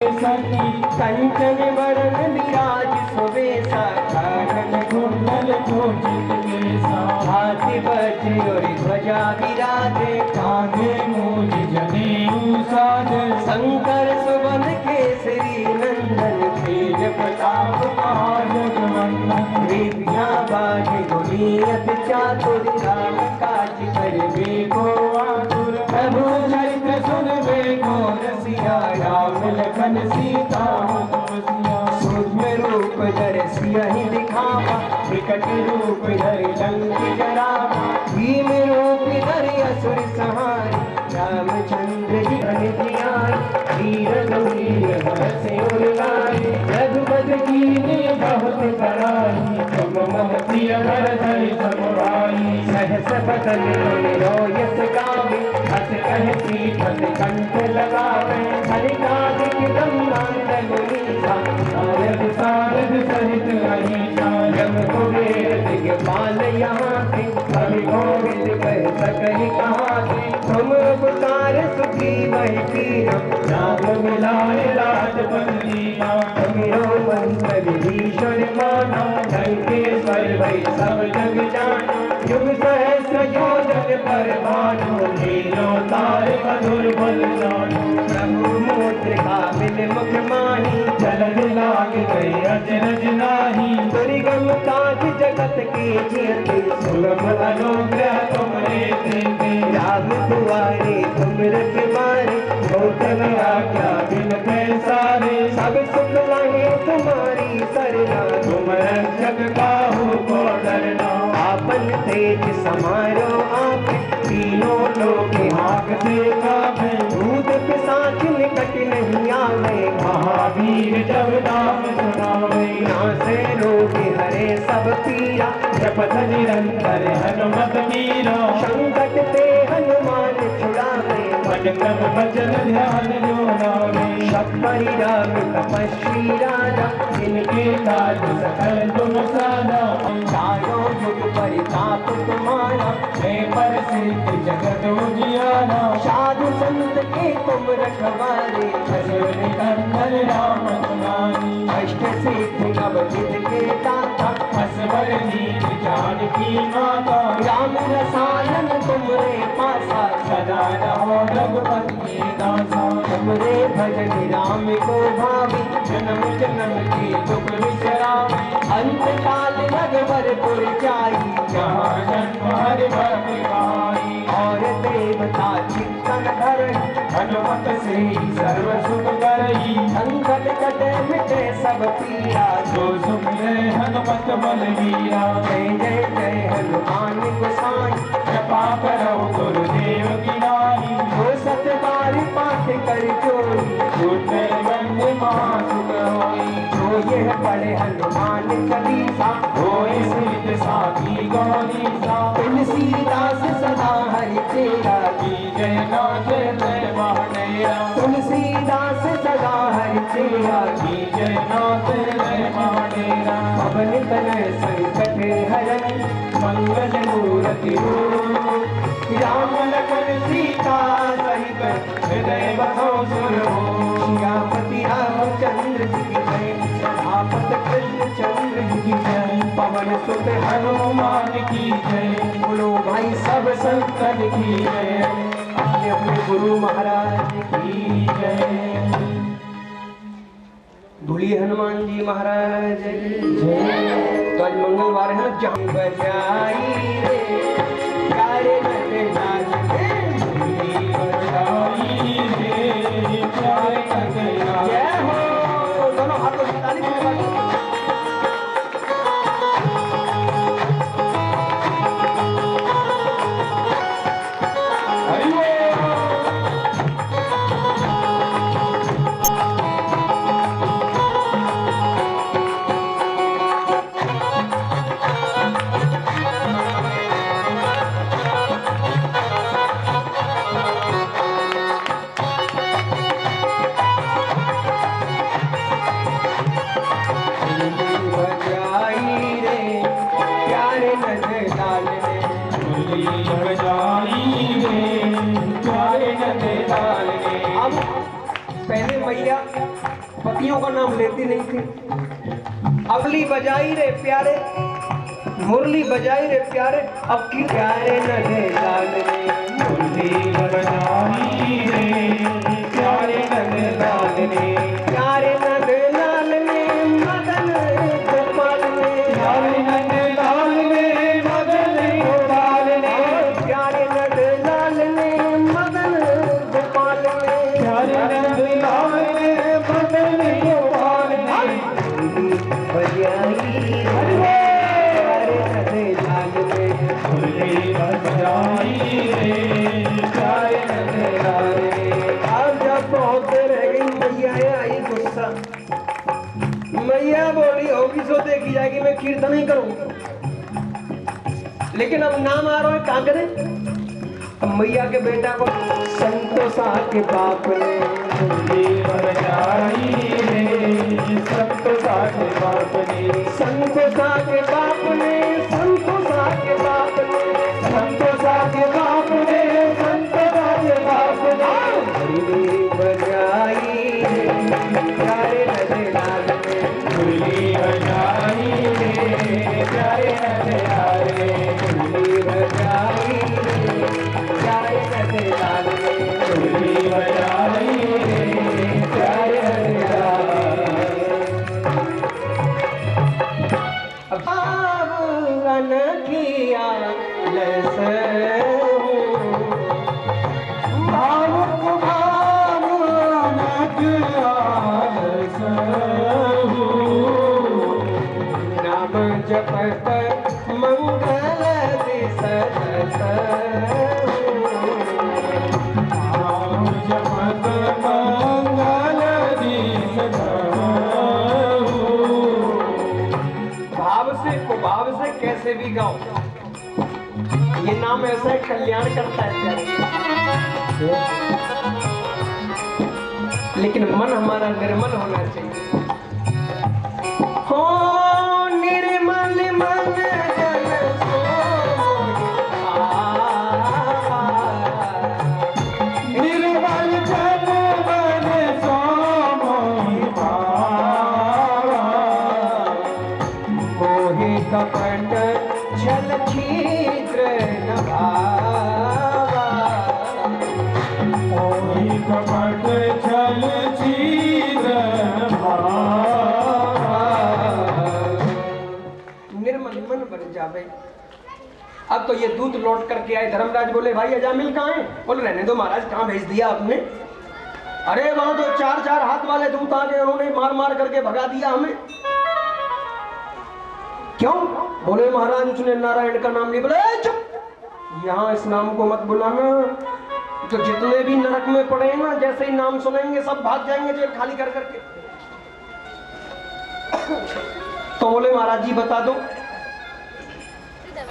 सखी कंचन बरन विराज सुबेसा कानन कुंडल चूचित केसा हाथी बज और ध्वजा विराजे कांधे मूज जनेऊ साज शंकर सुवन केसरी नंदन तेज प्रताप महाजगवंदन विद्या बाज गुणियत चातुर राम काज करबे को आतुर प्रभु चरित्र सुनबे को रसिया राम लखन सीता सूक्ष्म रूप धर सियहि दिखावा विकट रूप धर लंक जरावा भीम रूप धर असुर संहारी रामचंद्र जी अनितियाई वीर गंभीर हर्ष उर लाए रघुपति कीन्ही बहुत बड़ाई तुम मम प्रिय भरत सम भाई सहस बदन रोयस गावे हस कह सीठत कंठ लगावे हरिनाथ ब्रह्मांड मुनीसा नारद सारद सहित अहिसा जब कुबेर दिगपाल यहाँ थे कवि गोविंद कह सकहि कहाँ थे तुम उपकार सुखी वही पीरा राम मिलाए राजपति तुमिरो मंत्र विभीषण माना लंकेश्वर भई सब जग जाना युग सहस्र योजन पर भानु लीलो तार मधुर बल जानो प्रभु मुद्रिका मिल मुख माही जलन लाग गई अचरज नाही दुर्गम काज जगत के जेते सुगम अनुग्रह तुमरे तेते राम दुआरे तुम रखवारे गौतम आज्ञा बिन पैसारे सब सुख लाहे तुम्हारी सरना तुम रक्षक काहू को डरना आपन तेज समारो आप तीनों लोग हाँकते काबे भूत पिशाच निकट नहीं आवे महावीर जब नाम सुनावे नासे रोग हरे सब पीरा जपत निरंतर हनुमत वीरा संकट ते हनुमान छुड़ावे मन क्रम भजन ध्यान जो लावे सब परिराग तपस्वी राजा जिनके काज सकल तुम साधा चारों युग परिताप तुम्हारा है पर सिद्ध जगत उजियारा साधु संत के तुम रखवारे असुर निकंदन राम तुम्हारी अष्ट सिद्धि नवनिध के दाता असवर दीन जानकी माता राम रसायन तुमरे पासा सदा रहो रघुपति के दासा तुमरे भजन राम को भावी जन्म जन्म के दुख विसरावे अंत काल रघुवर जाई जहाँ जन्म हरि भक्त कहाई और देवता चित्तन धरई हनुमत से सर्व सुख करई संकट कटे मिटे सब पीरा जो सुमिरे हनुमत बलवीरा जय जय जय हनुमान गोसाई कृपा करो गुरुदेव की नाई जो सत बार पाठ कर जोई छूटे बंद महासुख होई जो यह पढ़े हनुमान चालीसा होए सिद्ध साखी गौरीसा तुलसीदास सदा हरि तेरा की जय नाथ जय महाडेरा तुलसीदास सदा हरि तेरा की जय नाथ जय महाडेरा पवन तनय संकट हरन मंगल मूर्ति राम लखन सीता सहित हृदय बसो श्यामपति रामचंद्र जी की जय आपत कृष्ण चंद्र जी की जय पवन सुत हनुमान की जय बोलो भाई सब संतन की जय अपने अपने गुरु महाराज की जय बोलिए हनुमान जी महाराज जय। तो आज मंगलवार है ना जहाँ बजाई रे प्यारे नटे नाच के बजाई रे प्यारे नटे जय हो दोनों हाथों से ताली बजाओ पतियों का नाम लेती नहीं थी। अबली बजाई रे प्यारे, मुरली बजाई रे प्यारे, अब की प्यारे नगे लाल रे, मुरली बजाई रे प्यारे नगे लाल रे, प्यारे नगे लाल ने मदन गोपाल ने, प्यारे नगे लाल ने मदन गोपाल ने, प्यारे नगे लाल ने मदन गोपाल ने, प्यारे नगे लाल ने मदन गोपाल ने, बजाई मुरली बजाई रे प्यारे नगे लाल रे। अब जब बहुत देर रह गई, मैया आई गुस्सा। मैया बोली होगी सो देखी जाएगी, मैं कीर्तन ही करूंगी। लेकिन अब नाम आ रहा है, कहाँ करें? अब मैया के बेटा को संतोषा के बाप ने मुरली बजाई रे संतोषा के बाप ने, संतोषा के बाप ने, संतोषा के बाप ने, संतोषा के बाप ने, संतोषा के बाप ने, मुरली बजाई प्यारे नगे लाल ने, मुरली बजाई रे प्यारे नगे लाल रे, मुरली बजाई प्यारे नगे लाल ने, मुरली बजाई रे प्यारे नगे लाल रे। भावन किया भावुक भावन किया सहू, नाम जपत मंगल दिसत नाम जपत मंगल दिसहु। भाव से कैसे भी गाओ, ये नाम ऐसा है, कल्याण करता है प्यारे। लेकिन मन हमारा निर्मल होना चाहिए। हो निर्मल मन जन निर्मल जन मन सो मोहि पावा, मोहि कपट छल छिद्र न भावा, मोहि कपट छल छिद्र भावा। निर्मल मन बन जावे। अब तो ये दूत लौट करके आए। धर्मराज बोले भाई अजामिल कहाँ है? बोले रहने दो महाराज, कहाँ भेज दिया आपने? अरे वहां तो 4-4 हाथ वाले दूत आ गए, उन्होंने मार मार करके भगा दिया हमें। क्यों? बोले महाराज उसने नारायण का नाम नहीं। बोले चुप, यहाँ इस नाम को मत बुलाना, तो जितने भी नरक में पड़े हैं ना, जैसे ही नाम सुनेंगे सब भाग जाएंगे जेल खाली कर करके। तो बोले महाराज जी बता दो,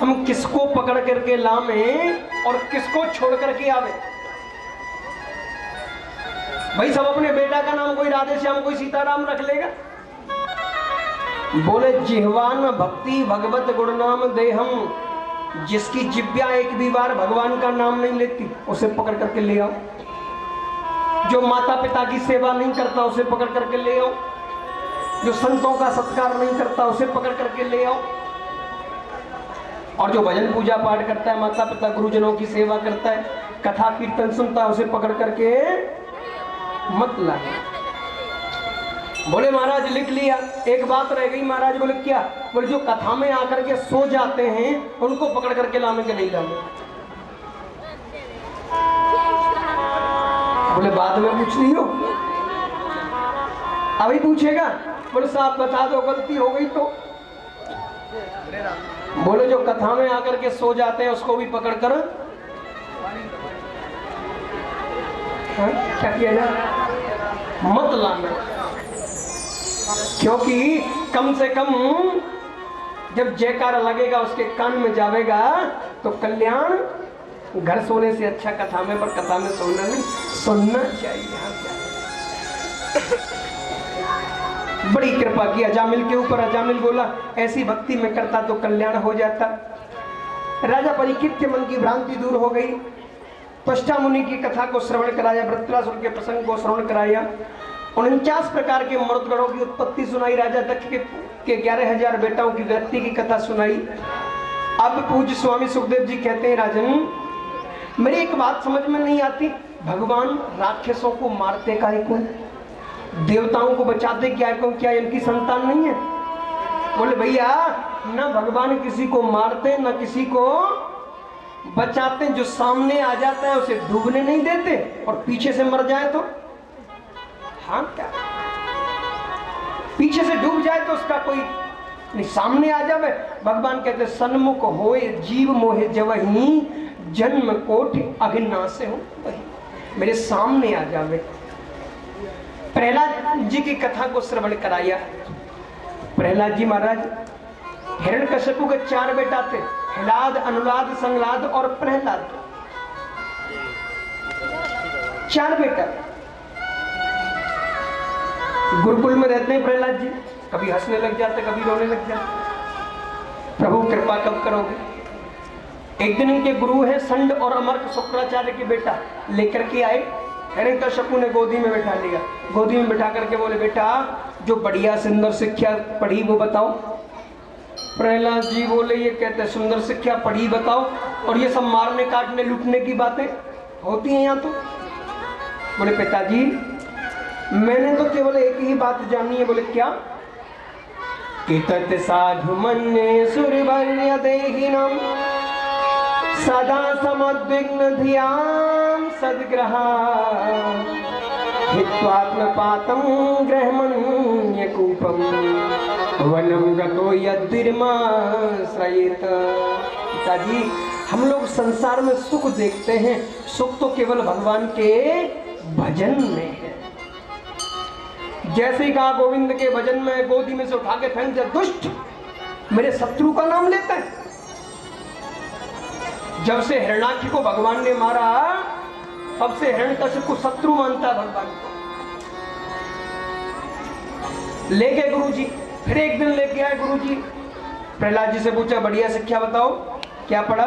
हम किसको पकड़ करके लावे और किसको छोड़ करके आवे? भाई सब अपने बेटा का नाम कोई राधे श्याम, कोई सीताराम रख लेगा। बोले जिह्वान भक्ति भगवत गुण नाम देहम, जिसकी जिब्या एक भी बार भगवान का नाम नहीं लेती उसे पकड़ करके ले आओ। जो माता पिता की सेवा नहीं करता उसे पकड़ करके ले आओ। जो संतों का सत्कार नहीं करता उसे पकड़ करके ले आओ। और जो भजन पूजा पाठ करता है, माता पिता गुरुजनों की सेवा करता है, कथा कीर्तन सुनता है, उसे पकड़ करके मत लाना। बोले महाराज लिख लिया। एक बात रह गई महाराज। बोले क्या? बोले जो कथा में आकर के सो जाते हैं उनको पकड़ करके लाने के नहीं लाने। बोले बाद में पूछ लियो, अभी पूछेगा? बोले साहब बता दो गलती हो गई तो। बोले जो कथा में आकर के सो जाते हैं उसको भी पकड़ कर क्या किया जाए? मत लाना। क्योंकि कम से कम जब जयकारा लगेगा उसके कान में जावेगा तो कल्याण। घर सोने से अच्छा कथा में, पर कथा में सोना नहीं, सुनना चाहिए। बड़ी कृपा की अजामिल के ऊपर। अजामिल बोला ऐसी भक्ति में करता तो कल्याण हो जाता। राजा परीक्षित के मन की भ्रांति दूर हो गई। त्वष्टा मुनि की कथा को श्रवण कराया, वृत्रासुर के प्रसंग को श्रवण कराया। 49 प्रकार के मर्दगणों की उत्पत्ति सुनाई, राजा दक्ष के 11,000 बेटाओं की व्यक्ति की कथा सुनाई। अब पूज्य स्वामी सुखदेव जी कहते हैं, राजन मेरी एक बात समझ में नहीं आती, भगवान राक्षसों को मारते काहे को, देवताओं को बचाते क्या को, क्या इनकी संतान नहीं है? बोले भैया ना भगवान किसी को मारते ना किसी को बचाते, जो सामने आ जाता है उसे डूबने नहीं देते और पीछे से मर जाए तो हाँ क्या, पीछे से डूब जाए तो उसका कोई नहीं, सामने आ जावे। भगवान कहते सन्मुख होए जीव मोहे जवही, जन्म कोटि अघिनाश हो वही, मेरे सामने आ जावे। प्रहलाद जी की कथा को श्रवण कराया। प्रहलाद जी महाराज, हिरण्यकश्यपु के 4 बेटा थे, हिलाद, अनुलाद, संलाद और प्रहलाद, 4 बेटा। गुरुकुल में रहते हैं प्रहलाद जी, कभी हंसने लग जाते कभी रोने लग जाते। प्रभु कृपा कब करोगे? एक दिन इनके गुरु हैं संड और अमर्क शुक्राचार्य के बेटा लेकर के आए, हिरण्यकश्यपु ने गोदी में बैठा लिया। गोदी में बैठा करके बोले बेटा जो बढ़िया सुंदर शिक्षा पढ़ी वो बताओ। प्रहलाद जी बोले ये कहते सुंदर शिक्षा पढ़ी बताओ, और ये सब मारने काटने लूटने की बातें होती हैं यहाँ तो। बोले पिताजी मैंने तो केवल एक ही बात जानी है। बोले क्या? कि तत् साधु मन्ये सुरवर्य देहिनम् सदा समुद्विग्न धियां सद्ग्रहा हित्वात्मपातं ग्रहमण्यकूपं वनं गतो यद्धिर्माश्रयेत। पिताजी हम लोग संसार में सुख देखते हैं, सुख तो केवल भगवान के भजन में है। जैसे ही कहा गोविंद के भजन में, गोदी में से उठा के फेंक दिया, दुष्ट मेरे शत्रु का नाम लेता है। जब से हिरण्याक्ष को भगवान ने मारा तब से हिरण्यकश्यप को शत्रु मानता है भगवान को। ले गए गुरुजी, फिर एक दिन लेके आए गुरुजी, प्रहलाद जी से पूछा बढ़िया शिक्षा बताओ क्या पढ़ा?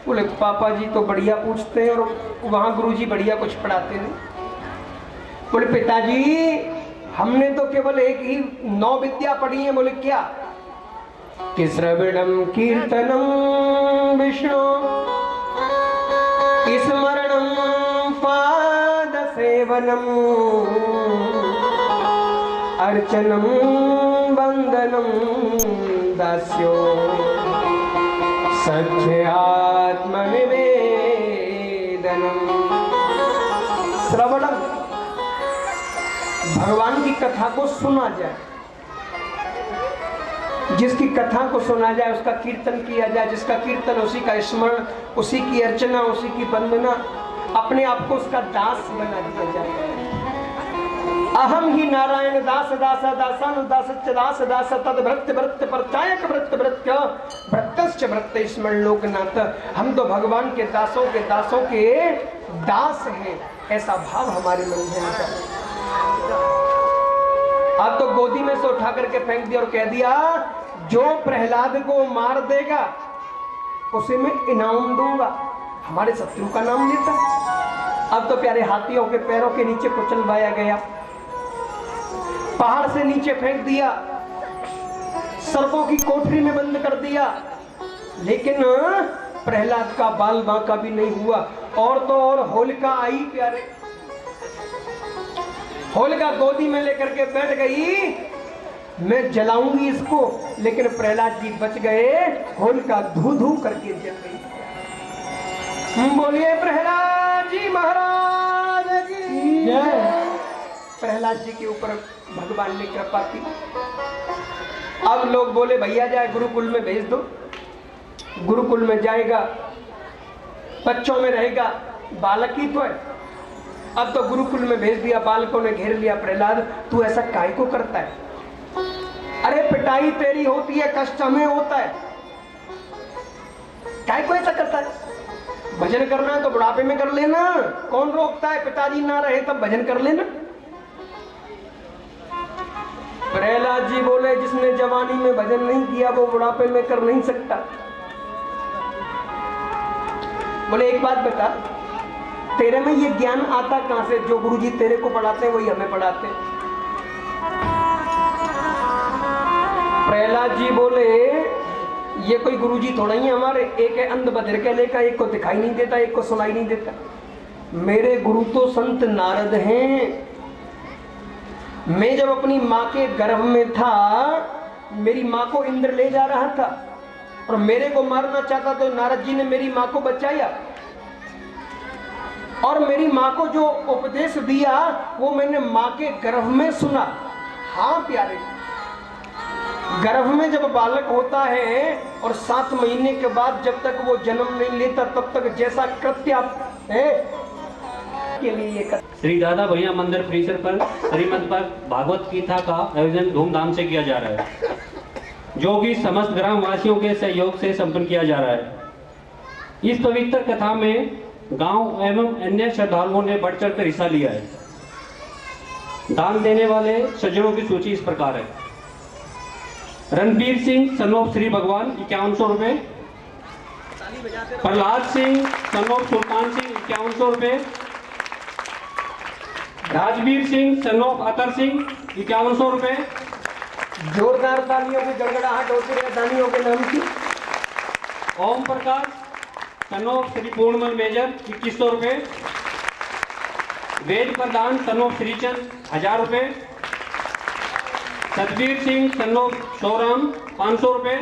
बोले पापा जी तो बढ़िया पूछते हैं और वहां गुरुजी बढ़िया कुछ पढ़ाते नहीं। बोले पिताजी हमने तो केवल एक ही 9 विद्या पढ़ी है। बोले क्या? कि श्रवणम कीर्तनम विष्णु स्मरणम पाद सेवनम अर्चनम वंदनम दास्यो सत्यात्मनिवेदनम। श्रवणम भगवान की कथा को सुना जाए, जिसकी कथा को सुना जाए उसका कीर्तन किया जाए, जिसका कीर्तन उसी का स्मरण, उसी की अर्चना, उसी की वंदना, अपने आप को उसका दास बना दिया जाए। अहम ही नारायण दास दास दासानुदास दास दास तद भृत्य भृत्य परचायक भृत्य भृत्य भृत्यश्च भृत्य स्मरण लोकनाथ। हम तो भगवान के दासों के दास हैं, ऐसा भाव हमारे मन में आता है। अब तो गोदी में से उठा करके फेंक दिया और कह दिया जो प्रहलाद को मार देगा उसे मैं इनाम दूंगा। हमारे शत्रु का नाम लेता। अब तो प्यारे हाथियों के पैरों के नीचे कुचलवाया गया, पहाड़ से नीचे फेंक दिया, सर्पों की कोठरी में बंद कर दिया, लेकिन प्रहलाद का बाल बांका भी नहीं हुआ। और तो और होलिका आई प्यारे, होलिका गोदी में लेकर के बैठ गई, मैं जलाऊंगी इसको, लेकिन प्रहलाद जी बच गए, होलिका धू धू करके जल गई। बोलिए प्रहलाद जी महाराज की जय। प्रहलाद जी के ऊपर भगवान ने कृपा की। अब लोग बोले भैया जाए गुरुकुल में भेज दो। गुरुकुल में जाएगा, बच्चों में रहेगा, बालक ही तो है। अब तो गुरुकुल में भेज दिया, बालकों ने घेर लिया, प्रहलाद तू ऐसा काहे को करता है? अरे पिटाई तेरी होती है, कष्ट हमें होता है, काहे को ऐसा करता है? भजन करना है तो बुढ़ापे में कर लेना, कौन रोकता है? पिताजी ना रहे तब भजन कर लेना। प्रहलाद जी बोले जिसने जवानी में भजन नहीं किया वो बुढ़ापे में कर नहीं सकता। बोले एक बात बता, तेरे में ये ज्ञान आता कहां से? जो गुरुजी तेरे को पढ़ाते हैं वही हमें पढ़ाते हैं। प्रहलाद जी बोले ये कोई गुरुजी थोड़ा ही है हमारे, एक है अंध बधिर के लेकर, एक को दिखाई नहीं देता, एक को सुनाई नहीं देता। मेरे गुरु तो संत नारद हैं। मैं जब अपनी माँ के गर्भ में था, मेरी माँ को इंद्र ले जा रहा था और मेरे को मारना चाहता, तो नारद जी ने मेरी माँ को बचाया और मेरी माँ को जो उपदेश दिया वो मैंने माँ के गर्भ में सुना। हाँ प्यारे, गर्भ में जब बालक होता है और 7 महीने के बाद जब तक वो जन्म नहीं लेता तब तक जैसा कृत्य है के लिए श्री दादा भैया मंदिर परिसर पर श्रीमद् भागवत गीता का आयोजन धूमधाम से किया जा रहा है, जो कि समस्त ग्राम वासियों के सहयोग से संपन्न किया जा रहा है। इस पवित्र कथा में गांव एवं अन्य श्रद्धालुओं ने बढ़ चढ़ कर हिस्सा लिया है। दान देने वाले सज्जनों की सूची इस प्रकार है। रणबीर सिंह सन ऑफ श्री भगवान 5100 रुपये, प्रहलाद सिंह सन ऑफ सुल्तान सिंह 5100 रुपये, राजवीर सिंह सन ऑफ अतर सिंह 5100 रुपये। जोरदार तालियों की गड़गड़ाहट होती रहे दानियों के नाम की। Om Prakash son of Shri Purnmal major 2100 रुपये, वेद प्रधान सन ऑफ श्रीचंद 1000 रुपये, सतवीर सिंह सन ऑफ शोराम 500 रुपये,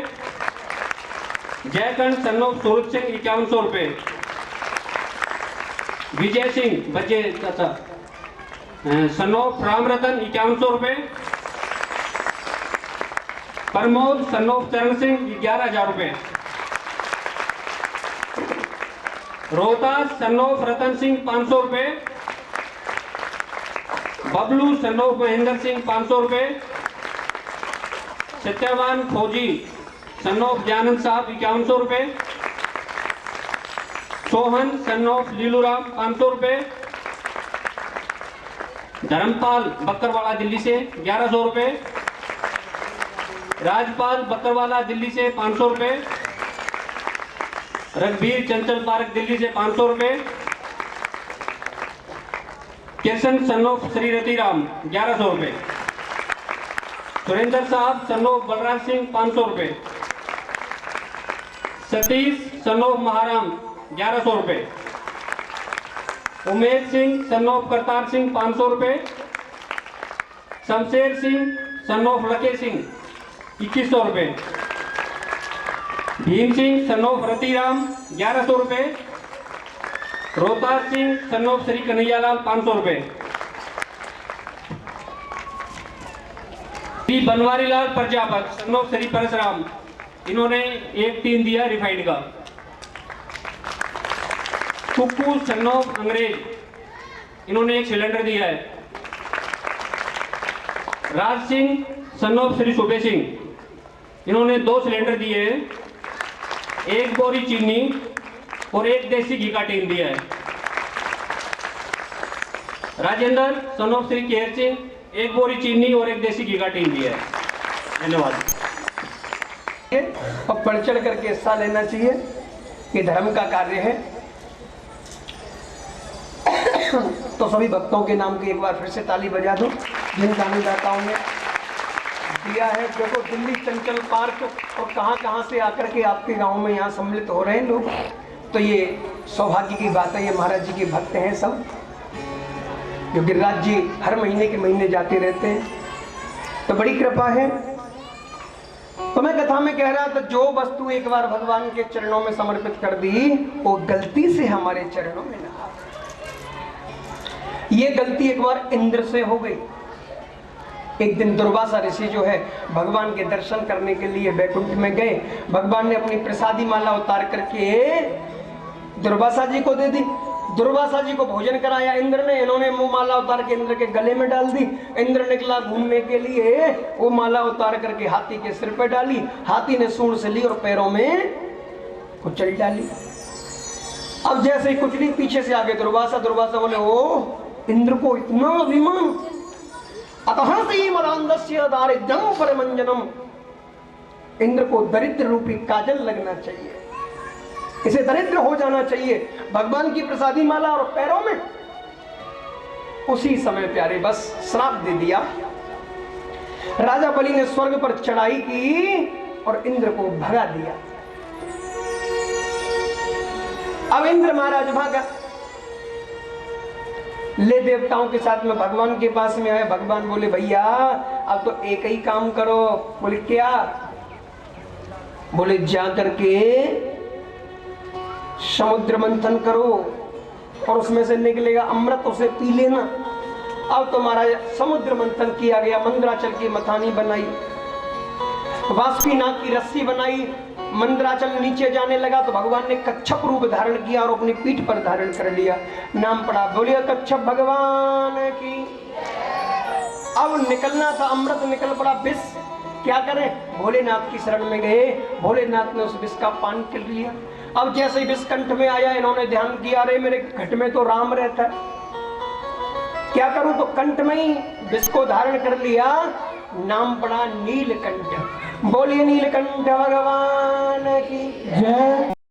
जयकंठ सन ऑफ सूरज सिंह 5100 रुपये, विजय सिंह बजे तथा सन ऑफ राम रतन 5100 रुपये, प्रमोद सन ऑफ चरण सिंह 11000 रुपये, रोहतास सन ऑफ रतन सिंह 500 रुपये, बबलू सन ऑफ महेंद्र सिंह 500 रुपये, सत्यवान फौजी सन ऑफ जानंद साहब 5100 रुपये, सोहन सन ऑफ लीलूराम 500 रुपये, धर्मपाल बकरवाला दिल्ली से 1100 रुपये, राजपाल बकरवाला दिल्ली से 500 रुपये, रघुवीर चंचल पार्क दिल्ली से 500 रुपये, किशन सन ऑफ श्री रतिराम 1100 रुपये, सुरेंद्र साहब सन ऑफ बलराज सिंह 500 रुपये, सतीश सन ऑफ महाराम 1100 रुपये, उमेश सिंह सन ऑफ करतार सिंह 500 रुपये, शमशेर सिंह सन ऑफ लके सिंह 2100 रुपये, भीम सिंह सन ऑफ रतिराम 1100 रुपये, रोहतास सिंह सन ऑफ श्री कन्हैयालाल 500 रुपये, श्री बनवारी लाल प्रजापत सन ऑफ श्री परशुराम, इन्होंने एक टीन दिया रिफाइंड का। कुक्कू सन ऑफ अंग्रेज, इन्होंने एक सिलेंडर दिया है। राज सिंह सन ऑफ श्री सुबे सिंह, इन्होंने 2 सिलेंडर दिए हैं, 1 बोरी चीनी और 1 देसी घी का टीन दिया है। राजेंद्र सन ऑफ श्री केहर सिंह, 1 बोरी चीनी और 1 देसी घी का टीन दिया है। धन्यवाद। और बढ़ चढ़ करके हिस्सा लेना चाहिए, ये धर्म का कार्य है। तो सभी भक्तों के नाम की एक बार फिर से ताली बजा दो जिन दाताओं ने दिया है। देखो दिल्ली चंचल पार्क और कहां से आकर के आपके गांव में यहाँ सम्मिलित हो रहे हैं लोग, तो ये सौभाग्य की बात है। ये महाराज जी के भक्त हैं सब, जो गिरिराज जी हर महीने के महीने जाते रहते हैं, तो बड़ी कृपा है। तो मैं कथा में कह रहा था, जो वस्तु एक बार भगवान के चरणों में समर्पित कर दी वो गलती से हमारे चरणों में ना, ये गलती एक बार इंद्र से हो गई। एक दिन दुर्वासा ऋषि जो है भगवान के दर्शन करने के लिए बैकुंठ में गए। भगवान ने अपनी प्रसादी माला उतार करके दुर्वासा जी को दे दी। दुर्वासा जी को भोजन कराया इंद्र ने, इन्होंने वो माला उतार के इंद्र के गले में डाल दी। इंद्र निकला घूमने के लिए, वो माला उतार करके हाथी के सिर पे डाली। हाथी ने सूंड से ली और पैरों में कुचल डाली। अब जैसे ही कुचली, पीछे से आगे दुर्वासा बोले, ओ इंद्र को इतना अभिमान, अतः से मदांधस्य दारिद्र्यं परमंजनम, इंद्र को दरिद्र रूपी काजल लगना चाहिए। इसे दरिद्र हो जाना चाहिए। भगवान की प्रसादी माला और पैरों में। उसी समय प्यारे बस श्राप दे दिया। राजा बलि ने स्वर्ग पर चढ़ाई की और इंद्र को भगा दिया। अब इंद्र महाराज भागा, ले देवताओं के साथ में भगवान के पास में आए। भगवान बोले भैया अब तो एक ही काम करो। बोले क्या? बोले जा करके समुद्र मंथन करो और उसमें से निकलेगा अमृत, उसे पी लेना। अब तुम्हारा समुद्र मंथन किया गया, मंदराचल की मथानी बनाई, वासुकीनाग की रस्सी बनाई। मंदराचल नीचे जाने लगा तो भगवान ने कच्छप रूप धारण किया और अपनी पीठ पर धारण कर लिया। नाम पड़ा, बोलिए कच्छप भगवान की। अब निकलना था, अमृत निकल पड़ा, विष। क्या करें? भोलेनाथ की शरण में गए। भोलेनाथ ने उस विष का पान कर लिया। अब जैसे ही विष कंठ में आया, इन्होंने ध्यान किया, अरे मेरे घट में तो राम रहता है, क्या करूं? तो कंठ में ही विष को धारण कर लिया। नाम पड़ा नीलकंठ। बोलिए नीलकंठ भगवान की जय।